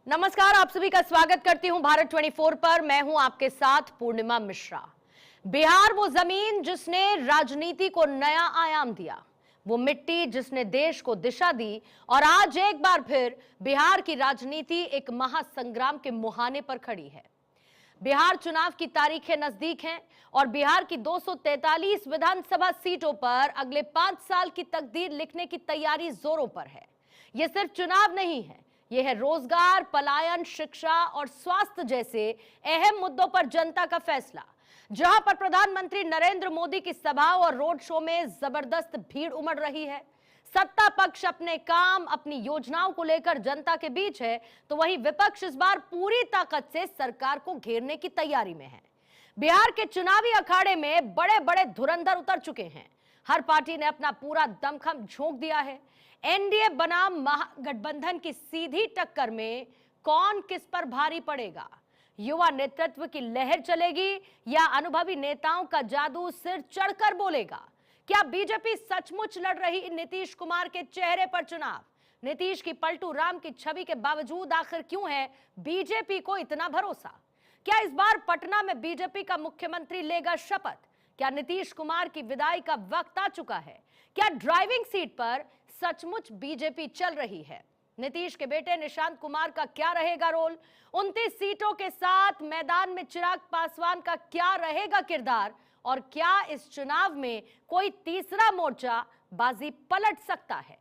नमस्कार, आप सभी का स्वागत करती हूं भारत 24 पर। मैं हूं आपके साथ पूर्णिमा मिश्रा। बिहार वो जमीन जिसने राजनीति को नया आयाम दिया, वो मिट्टी जिसने देश को दिशा दी और आज एक बार फिर बिहार की राजनीति एक महासंग्राम के मुहाने पर खड़ी है। बिहार चुनाव की तारीखें नजदीक हैं और बिहार की 243 विधानसभा सीटों पर अगले 5 साल की तकदीर लिखने की तैयारी जोरों पर है। यह सिर्फ चुनाव नहीं है, यह है रोजगार, पलायन, शिक्षा और स्वास्थ्य जैसे अहम मुद्दों पर जनता का फैसला। जहां पर प्रधानमंत्री नरेंद्र मोदी की सभा और रोड शो में जबरदस्त भीड़ उमड़ रही है, सत्ता पक्ष अपने काम, अपनी योजनाओं को लेकर जनता के बीच है, तो वहीं विपक्ष इस बार पूरी ताकत से सरकार को घेरने की तैयारी में है। बिहार के चुनावी अखाड़े में बड़े बड़े धुरंधर उतर चुके हैं। हर पार्टी ने अपना पूरा दमखम झोंक दिया है। एनडीए बनाम महागठबंधन की सीधी टक्कर में कौन किस पर भारी पड़ेगा? युवा नेतृत्व की लहर चलेगी या अनुभवी नेताओं का जादू सिर चढ़कर बोलेगा? क्या बीजेपी सचमुच लड़ रही नीतीश कुमार के चेहरे पर चुनाव? नीतीश की पलटू राम की छवि के बावजूद आखिर क्यों है बीजेपी को इतना भरोसा? क्या इस बार पटना में बीजेपी का मुख्यमंत्री लेगा शपथ? क्या नीतीश कुमार की विदाई का वक्त आ चुका है? क्या ड्राइविंग सीट पर सचमुच बीजेपी चल रही है? नीतीश के बेटे निशांत कुमार का क्या रहेगा रोल? 29 सीटों के साथ मैदान में चिराग पासवान का क्या रहेगा किरदार? और क्या इस चुनाव में कोई तीसरा मोर्चा बाजी पलट सकता है?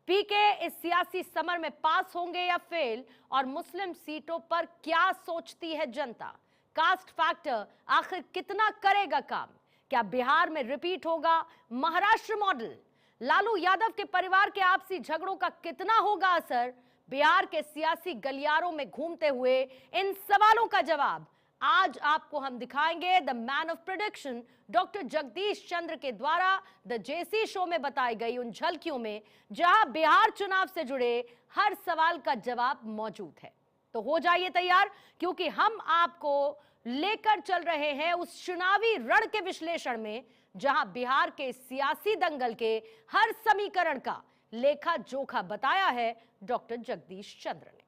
पीके इस सियासी समर में पास होंगे या फेल? और मुस्लिम सीटों पर क्या सोचती है जनता? कास्ट फैक्टर आखिर कितना करेगा काम? क्या बिहार में रिपीट होगा महाराष्ट्र मॉडल? लालू यादव के परिवार के आपसी झगड़ों का कितना होगा असर? बिहार के सियासी गलियारों में घूमते हुए इन सवालों का जवाब आज आपको हम दिखाएंगे the man of prediction doctor Jagdish Chandra के द्वारा द जेसी शो में बताई गई उन झलकियों में, जहां बिहार चुनाव से जुड़े हर सवाल का जवाब मौजूद है। तो हो जाइए तैयार, क्योंकि हम आपको लेकर चल रहे हैं उस चुनावी रण के विश्लेषण में, जहां बिहार के सियासी दंगल के हर समीकरण का लेखा जोखा बताया है डॉक्टर जगदीश चंद्र ने।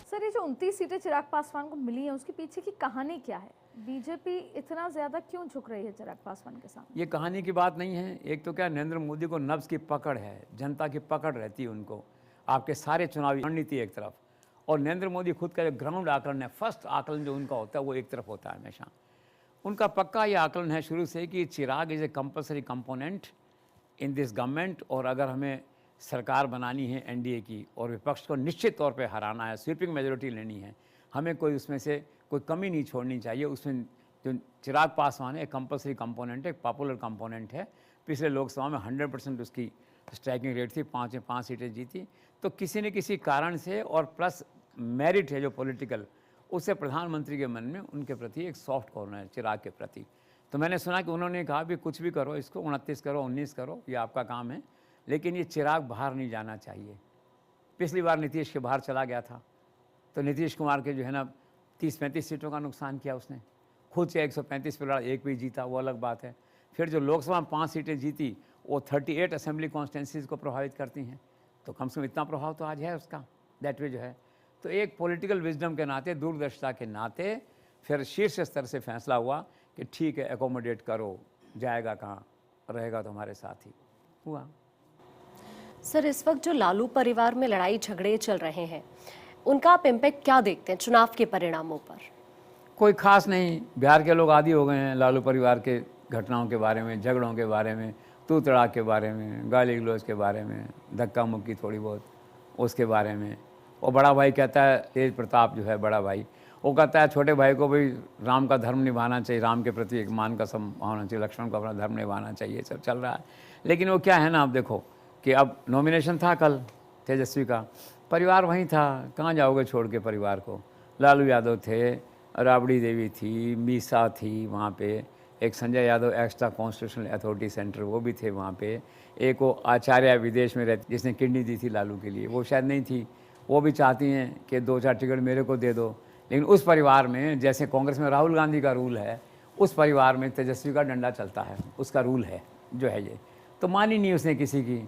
सर, ये जो 29 सीटें चिराग पासवान को मिली हैं, उसके पीछे की कहानी क्या है? बीजेपी इतना ज्यादा क्यों झुक रही है चिराग पासवान के सामने? ये कहानी की बात नहीं है। एक तो क्या, नरेंद्र मोदी को नब्ज की पकड़ है, जनता की पकड़ रहती है उनको। आपके सारे चुनावी रणनीति एक तरफ, और नरेंद्र मोदी खुद का जो ग्राउंड आकलन है, फर्स्ट आकलन जो उनका होता है, वो एक तरफ होता है हमेशा। उनका पक्का ये आकलन है शुरू से कि Chirag is a compulsory component in this government, और अगर हमें सरकार बनानी है एनडीए की और विपक्ष को निश्चित तौर पे हराना है, स्वीपिंग मेजोरिटी लेनी है, हमें कोई उसमें से कोई कमी नहीं छोड़नी चाहिए। उसमें जो चिराग पासवान है एक कंपल्सरी कंपोनेंट है, एक पॉपुलर कंपोनेंट है। पिछले लोकसभा में 100% उसकी स्ट्राइकिंग रेट थी, 5 में 5 सीटें जीती। तो किसी न किसी कारण से, और प्लस मेरिट है जो पॉलिटिकल, उससे प्रधानमंत्री के मन में उनके प्रति एक सॉफ्ट कॉर्नर है चिराग के प्रति। तो मैंने सुना कि उन्होंने कहा भी कुछ भी करो, इसको 29 करो, 19 करो, ये आपका काम है, लेकिन ये चिराग बाहर नहीं जाना चाहिए। पिछली बार नीतीश के बाहर चला गया था, तो नीतीश कुमार के जो है ना 30-35 सीटों का नुकसान किया उसने। खुद से 135 पे लड़ा, एक भी जीता, वो अलग बात है। फिर जो लोकसभा में 5 सीटें जीती, वो 38 असेंबली कॉन्स्टिट्यूंसीज को प्रभावित करती हैं। तो कम से कम इतना प्रभाव तो आज है उसका, दैट वे जो है। तो एक पॉलिटिकल विजडम के नाते, दूरदर्शिता के नाते, फिर शीर्ष स्तर से फैसला हुआ कि ठीक है, एकोमोडेट करो, जाएगा कहाँ, रहेगा तो हमारे साथ ही। हुआ। सर, इस वक्त जो लालू परिवार में लड़ाई झगड़े चल रहे हैं, उनका आप इम्पैक्ट क्या देखते हैं चुनाव के परिणामों पर? कोई खास नहीं। बिहार के लोग आदी हो गए हैं लालू परिवार के घटनाओं के बारे में, झगड़ों के बारे में, तू तड़ाक के बारे में, गाली गलौज के बारे में, धक्का मुक्की थोड़ी बहुत उसके बारे में। और बड़ा भाई कहता है, तेज प्रताप जो है बड़ा भाई, वो कहता है छोटे भाई को भाई राम का धर्म निभाना चाहिए, राम के प्रति एक मान का सम होना चाहिए, लक्ष्मण को अपना धर्म निभाना चाहिए, सब चल रहा है। लेकिन वो क्या है ना, आप देखो कि अब नॉमिनेशन था कल तेजस्वी का, परिवार वहीं था, कहाँ जाओगे छोड़ के परिवार को? लालू यादव थे, राबड़ी देवी थी, मीसा थी वहाँ पे, एक Sanjay Yadav extra constitutional authority centre वो भी थे वहाँ पे, एक वो आचार्य विदेश में रहती जिसने किडनी दी थी लालू के लिए, वो शायद नहीं थी। वो भी चाहती हैं कि 2-4 टिकट मेरे को दे दो। लेकिन उस परिवार में, जैसे कांग्रेस में राहुल गांधी का रूल है, उस परिवार में तेजस्वी का डंडा चलता है, उसका रूल है जो है ये। तो मानी नहीं उसने किसी की।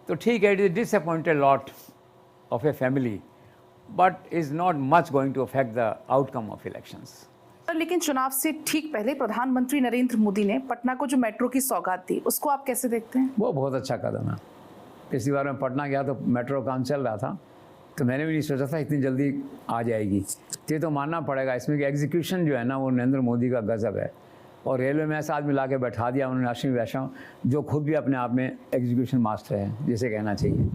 तो ठीक है, it is disappointed lot of a family, but is not much going to affect the outcome of elections. लेकिन चुनाव से ठीक पहले प्रधानमंत्री नरेंद्र मोदी ने पटना को जो मेट्रो की सौगात दी, उसको आप कैसे देखते हैं? वो बहुत अच्छा कदम है। पिछली बार मैं पटना गया तो मेट्रो काम चल रहा था, तो मैंने भी नहीं सोचा था इतनी जल्दी आ जाएगी। तो ये तो मानना पड़ेगा इसमें कि एग्जीक्यूशन जो है ना वो नरेंद्र मोदी का गजब है। और रेलवे में ऐसा आदमी ला के बैठा दिया उन्होंने, अश्विनी वैष्णव, जो खुद भी अपने आप में एग्जीक्यूशन मास्टर है, जिसे कहना चाहिए।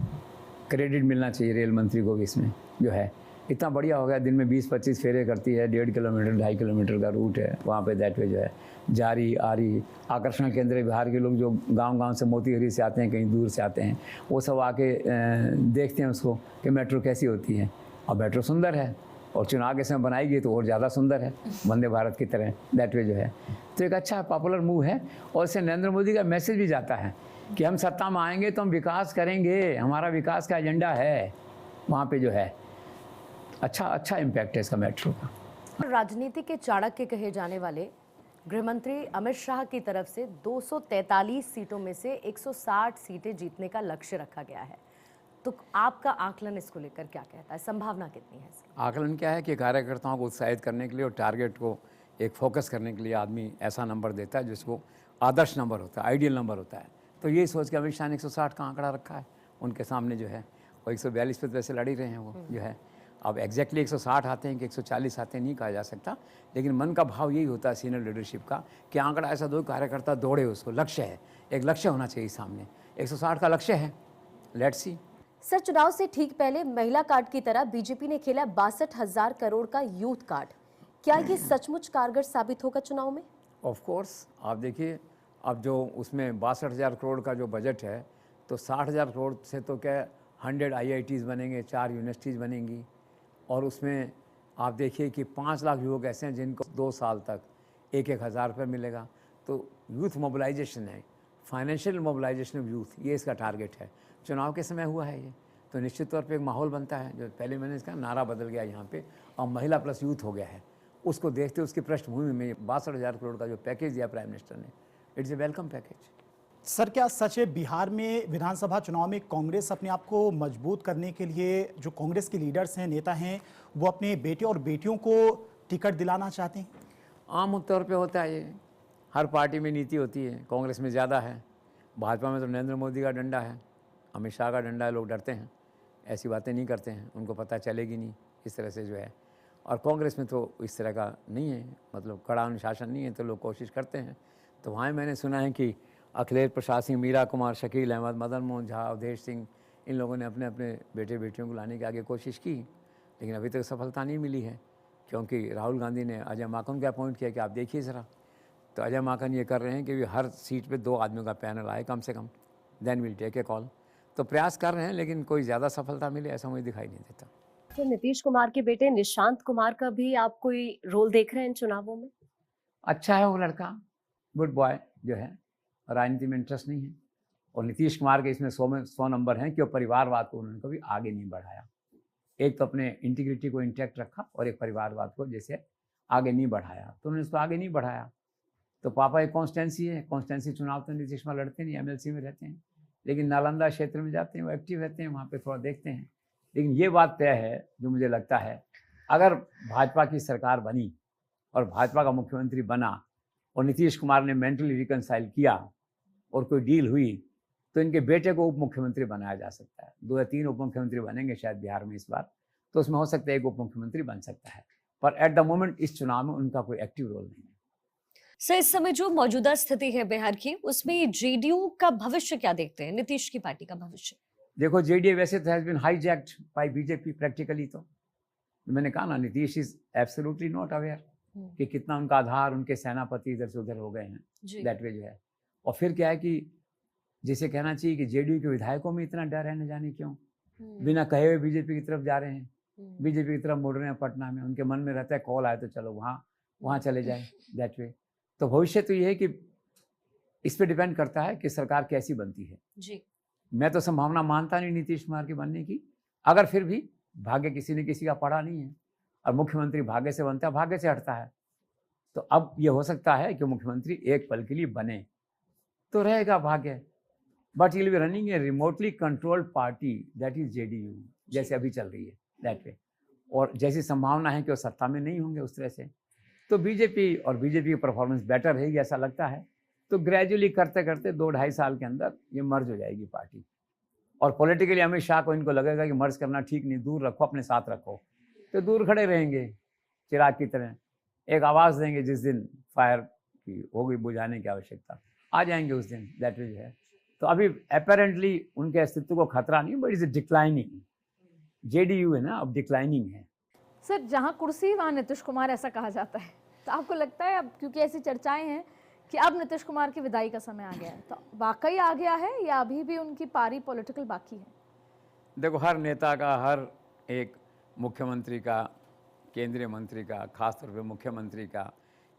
क्रेडिट मिलना चाहिए रेल मंत्री को भी इसमें जो है। इतना बढ़िया हो गया, दिन में 20-25 फेरे करती है, 1.5 किलोमीटर 2.5 किलोमीटर का रूट है वहाँ पे। दैट वे जो है जारी आरी आकर्षण केंद्र है। बिहार के लोग जो गांव-गांव से मोतीहरी से आते हैं, कहीं दूर से आते हैं, वो सब आके देखते हैं उसको कि मेट्रो कैसी होती है। और मेट्रो सुंदर है, और चुनाव के समय बनाई गई तो और ज़्यादा सुंदर है, वंदे भारत की तरह। दैट वे जो है तो एक अच्छा पॉपुलर मूव है, और इससे नरेंद्र मोदी का मैसेज भी जाता है कि हम सत्ता में आएंगे तो हम विकास करेंगे, हमारा विकास का एजेंडा है वहाँ पे जो है। अच्छा इम्पैक्ट है इसका मेट्रो का। राजनीति के चाणक्य कहे जाने वाले गृहमंत्री अमित शाह की तरफ से 243 सीटों में से 160 सीटें जीतने का लक्ष्य रखा गया है। तो आपका आकलन इसको लेकर क्या कहता है, संभावना कितनी है इसकी? आकलन क्या है कि कार्यकर्ताओं को उत्साहित करने के लिए और टारगेट को एक फोकस करने के लिए आदमी ऐसा नंबर देता है जिसको आदर्श नंबर होता है, आइडियल नंबर होता है। तो ये सोच के अमित शाह ने 160 का आंकड़ा रखा है उनके सामने जो है, और 142 पे वैसे लड़ ही रहे हैं वो जो है। अब एग्जैक्टली 160 आते हैं कि 140 आते हैं नहीं कहा जा सकता, लेकिन मन का भाव यही होता है सीनियर लीडरशिप का कि आंकड़ा ऐसा दो कार्यकर्ता दौड़े उसको। लक्ष्य है, एक लक्ष्य होना चाहिए सामने। 160 का लक्ष्य है, लेट्स सी। सर, चुनाव से ठीक पहले महिला कार्ड की तरह बीजेपी ने खेला 62,000 करोड़ का यूथ कार्ड। क्या ये सचमुच कारगर साबित होगा चुनाव में? ऑफ कोर्स, आप देखिए अब जो उसमें 62,000 करोड़ का जो बजट है, तो 60,000 करोड़ से तो क्या 100 IITs बनेंगे, 4 यूनिवर्सिटीज़ बनेंगी। और उसमें आप देखिए कि 5 लाख युवक ऐसे हैं जिनको 2 साल तक 1-1 हज़ार रुपये मिलेगा। तो यूथ मोबिलाइजेशन है, फाइनेंशियल मोबिलाइजेशन ऑफ यूथ, ये इसका टारगेट है। चुनाव के समय हुआ है ये, तो निश्चित तौर पे एक माहौल बनता है। जो पहले मैंने इसका नारा बदल गया यहाँ पे, और महिला प्लस यूथ हो गया है। उसको देखते उसकी पृष्ठभूमि में 62,000 करोड़ का जो पैकेज दिया प्राइम मिनिस्टर ने, it's a welcome package. Sir, क्या सच है बिहार में विधानसभा चुनाव में कांग्रेस अपने आप को मजबूत करने के लिए, जो कांग्रेस के लीडर्स हैं, नेता हैं, वो अपने बेटे और बेटियों को टिकट दिलाना चाहते हैं? आम तौर पे होता है ये, हर पार्टी में नीति होती है। कांग्रेस में ज़्यादा है, भाजपा में तो नरेंद्र मोदी का डंडा है, अमित शाह का डंडा है, लोग डरते हैं, ऐसी बातें नहीं करते हैं, उनको पता चलेगी नहीं इस तरह से जो है। और कांग्रेस में तो इस तरह का नहीं है, मतलब कड़ा अनुशासन नहीं है, तो लोग कोशिश करते हैं। तो वहाँ मैंने सुना है कि अखिलेश प्रसाद सिंह, मीरा कुमार, शकील अहमद, मदन मोहन झा, अवधेश सिंह, इन लोगों ने अपने अपने बेटे बेटियों को लाने की आगे कोशिश की, लेकिन अभी तक सफलता नहीं मिली है। क्योंकि राहुल गांधी ने अजय माकन को अपॉइंट किया कि आप देखिए ज़रा, तो अजय माकन ये कर रहे हैं कि हर सीट पे 2 आदमियों का पैनल आए कम से कम, then will take a call. तो प्रयास कर रहे हैं, लेकिन कोई ज़्यादा सफलता मिले ऐसा मुझे दिखाई नहीं देता। तो नीतीश कुमार के बेटे निशांत कुमार का भी आप कोई रोल देख रहे हैं इन चुनावों में? अच्छा है वो लड़का, गुड बॉय जो है, राजनीति में इंटरेस्ट नहीं है। और नीतीश कुमार के इसमें 100 में 100 नंबर हैं कि वो परिवारवाद को उन्होंने कभी आगे नहीं बढ़ाया। एक तो अपने इंटीग्रिटी को इंटैक्ट रखा, और एक परिवारवाद को जैसे आगे नहीं बढ़ाया, तो उन्होंने इसको आगे नहीं बढ़ाया। तो पापा एक कॉन्स्टेंसी है, कॉन्स्टेंसी चुनाव तो नीतीश कुमार लड़ते नहीं, MLC में रहते हैं, लेकिन नालंदा क्षेत्र में जाते हैं, वो एक्टिव रहते हैं, वहाँ पे थोड़ा देखते हैं। लेकिन ये बात तय है जो मुझे लगता है, अगर भाजपा की सरकार बनी और भाजपा का मुख्यमंत्री बना और नीतीश कुमार ने मेंटली रिकनसाइल किया और कोई डील हुई, तो इनके बेटे को उप मुख्यमंत्री बनाया जा सकता है। 2 या 3 उप मुख्यमंत्री बनेंगे शायद बिहार में इस बार, तो उसमें हो सकता है एक उप मुख्यमंत्री बन सकता है। पर एट द मोमेंट इस चुनाव में उनका कोई एक्टिव रोल नहीं है। सर, इस समय जो मौजूदा स्थिति है बिहार की, उसमें जेडीयू का भविष्य क्या देखते हैं, नीतीश की पार्टी का भविष्य? देखो, जेडीयू वैसे तो has been hijacked by BJP practically. तो मैंने कहा ना, Nitish is absolutely not aware कि कितना उनका आधार, उनके सेनापति इधर से उधर हो गए हैं, दैट वे जो है। और फिर क्या है कि जैसे कहना चाहिए कि जेडीयू के विधायकों में इतना डर है, न जाने क्यों, बिना कहे हुए बीजेपी की तरफ जा रहे हैं, बीजेपी की तरफ मुड़ रहे हैं। पटना में उनके मन में रहता है कॉल आए तो चलो वहाँ चले जाए, दैट वे। तो भविष्य तो ये है कि इस पे डिपेंड करता है कि सरकार कैसी बनती है जी। मैं तो संभावना मानता नहीं नीतीश कुमार के बनने की। अगर फिर भी भाग्य किसी ने किसी का पड़ा नहीं है, और मुख्यमंत्री भाग्य से बनता है, भाग्य से हटता है, तो अब ये हो सकता है कि मुख्यमंत्री एक पल के लिए बने, तो रहेगा भाग्य, but he will be running A remotely controlled party that is JDU, जैसे अभी चल रही है दैट वे, और जैसी संभावना है कि वो सत्ता में नहीं होंगे उस तरह से, तो बीजेपी और बीजेपी की परफॉर्मेंस बेटर रहेगी ऐसा लगता है। तो ग्रेजुअली करते करते 2-2.5 साल के अंदर ये मर्ज हो जाएगी पार्टी, और पॉलिटिकली अमित शाह को इनको लगेगा कि मर्ज करना ठीक नहीं, दूर रखो, अपने साथ रखो, तो दूर खड़े रहेंगे चिराग की तरह, एक आवाज़ देंगे जिस दिन फायर की होगी बुझाने की आवश्यकता, आ जाएंगे उस दिन, दैट इज है। तो अभी अपेरेंटली उनके अस्तित्व को खतरा नहीं, बट इज डिक्लाइनिंग, जेडीयू है ना अब डिक्लाइनिंग है। सर जहां कुर्सी वहां नीतीश कुमार ऐसा कहा जाता है, तो आपको लगता है अब क्योंकि ऐसी चर्चाएं हैं कि अब नीतीश कुमार की विदाई का समय आ गया है, तो वाकई आ गया है या अभी भी उनकी पारी पॉलिटिकल बाकी है? देखो, हर नेता का, हर एक मुख्यमंत्री का, केंद्रीय मंत्री का, खासतौर पे मुख्यमंत्री का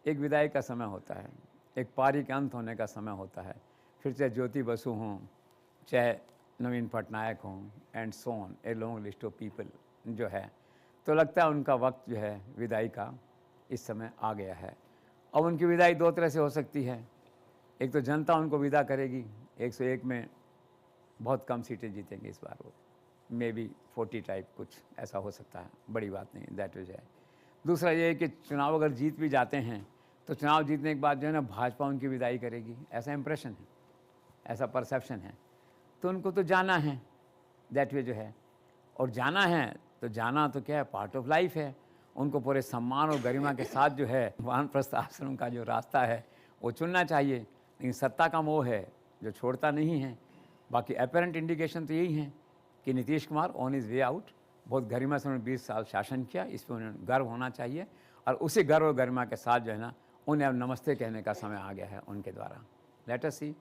एक विदाई का समय होता है, एक पारी के अंत होने का समय होता है। फिर चाहे ज्योति बसु हों, चाहे नवीन पटनायक हों, and so on, a long list of people जो है, तो लगता है उनका वक्त जो है विदाई का इस समय आ गया है। अब उनकी विदाई दो तरह से हो सकती है, एक तो जनता उनको विदा करेगी, 101 में बहुत कम सीटें जीतेंगे इस बार वो, मे बी 40 टाइप कुछ ऐसा हो सकता है, बड़ी बात नहीं, दैट इज है। दूसरा ये है कि चुनाव अगर जीत भी जाते हैं तो चुनाव जीतने के बाद जो है ना भाजपा उनकी विदाई करेगी, ऐसा इंप्रेशन है, ऐसा परसेप्शन है, तो उनको तो जाना है, दैट वे जो है, और जाना है तो जाना तो क्या है, पार्ट ऑफ लाइफ है, उनको पूरे सम्मान और गरिमा के साथ जो है वानप्रस्थ आश्रम का जो रास्ता है वो चुनना चाहिए, लेकिन सत्ता का मोह है जो छोड़ता नहीं है। बाकी अपेरेंट इंडिकेशन तो यही है कि Nitish Kumar on is way out, बहुत गरिमा से उन्होंने 20 साल शासन किया, इस पर उन्हें गर्व होना चाहिए, और उसी गर्व और गरिमा के साथ जो है ना उन्हें अब नमस्ते कहने का समय आ गया है उनके द्वारा। लेट अस सी।